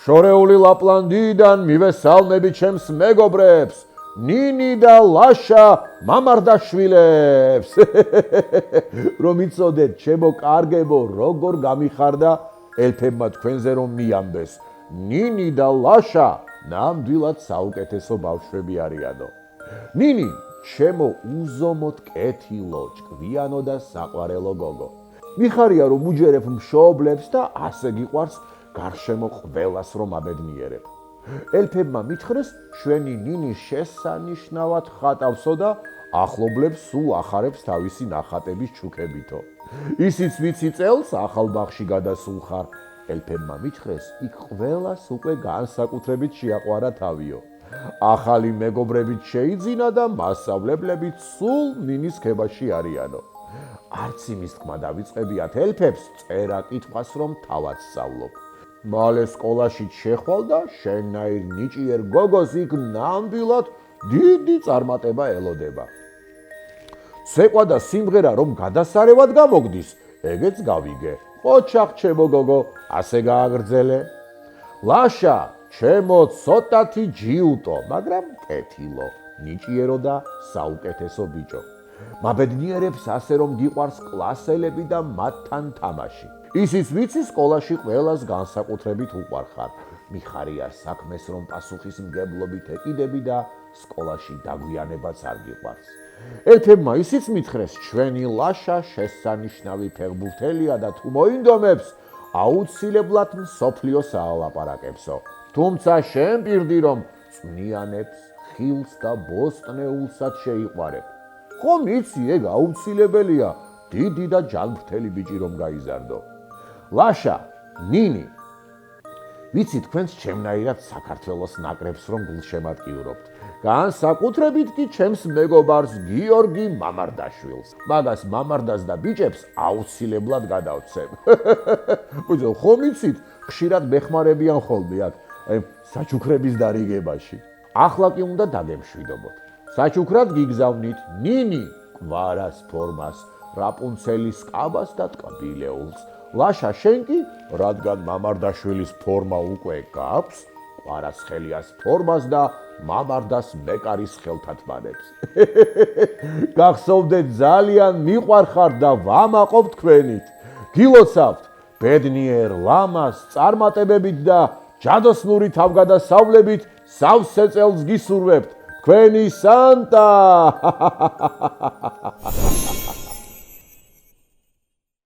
შორეული ლაპლანდიიდან მივესალმები ჩემს მეგობრებს, ნინი და ლაშა მამარდაშვილებს. რომ იცოდეთ, ჩემო კარგებო, როგორ გამიხარდა ელფებმა თქვენზე რომ მიამბეს. ნინი და ლაშა ნამდვილად საუკეთესო ბავშვები არიანო. ნინი, ჩემო უზომოდ კეთილო, ჭკვიანო და საყვარელო გოგო. მიხარია რომ უჯერებ მშობლებს და ასე გიყვარს გარშემო ყველას რომ აბედნიერებ. ელფებმა მითხრეს, ჩვენი ნინი შესანიშნავად ხატავსო და ახლობლებს სულ ახარებს თავისი ნახატების ჩუქებითო. ისიც ვიცი წელს ახალ ბაღში გადასულ ხარ. ელფებმა მითხრეს, იქ ყველას უკვე განსაკუთრებით შეაყვარა თავიო. ახალი მეგობრებით შეიძინა და მასწავლებლებით სულ ნინის ქებაში არიანო. არც იმის თქმა დავიწყებიათ ელფებს წერა კითხვას რომ თავად სწავლობ. მალე სკოლაში შეხვალ და შენნაირ ნიჭიერ გოგოს იქ ნამდვილად დიდი წარმატება ელოდება. ცეკვა და სიმღერა რომ გადასარევად გამოგდის, ეგეც გავიგე. ოჩახ ჩემო გოგო, ასე გააგრძელე. ლაშა, ჩემო ცოტათი ჯიუტო, მაგრამ კეთილო, ნიჭიერო და საუკეთესო ბიჭო. მაბედნიერებს ასე რომ გიყვარს კლასელები და მათთან თამაში. ისიც ვიცი სკოლაში ყველას განსაკუთრებით უყვარხარ. მიხარია საქმეს რომ პასუხისმგებლობით ეკიდები და სკოლაში დაგვიანებაც არ გიყვარს. ელფებმა ისიც მითხრეს, ჩვენი ლაშა შესანიშნავი ფეხბურთელია და თუ მოინდომებს, აუცილებლად მსოფლიოს აალაპარაკებსო. თუმცა შენ პირდი რომ წვნიანებს, ხილს და ბოსტნეულსაც შეიყვარებ. ხომ იცი, ეგ აუცილებელია, დიდი და ჯანმრთელი ბიჭი რომ გაიზარდო. ლაშა, ნინი, ვიცი თქვენს ჩემნაირად საქართველოს ნაკრებს რომ გულშემატკივრობთ. განსაკუთრებით კი ჩემს მეგობარს გიორგი მამარდაშვილს. მაგას მამარდას და ბიჭებს აუცილებლად გადავცემ. ბიჭო, ხომ იცით, ხშირად მეხმარებიან ხოლმე აქ, საჩუქრების დარიგებაში. ახლა კი უნდა დაგემშვიდობოთ. საჩუქრად გიგზავნით ნინი კვარას ფორმას, რაპუნცელის კაბას და ტკბილეულს. ლაშა, შენ კი, რადგან მამარდაშვილის ფორმა უკვე გაქვს, კვარას ხელიას ფორმას და მამარდას მეკარის ხელთათმანებს. გახსოვდეთ, ძალიან მიყვარხართ და ვამაყობ თქვენით. გილოცავთ ბედნიერ ლამას წარმატებებით და ჯადოსნური თავგადასავლებით სავსე წელს გისურვებთ. თქვენი სანტა!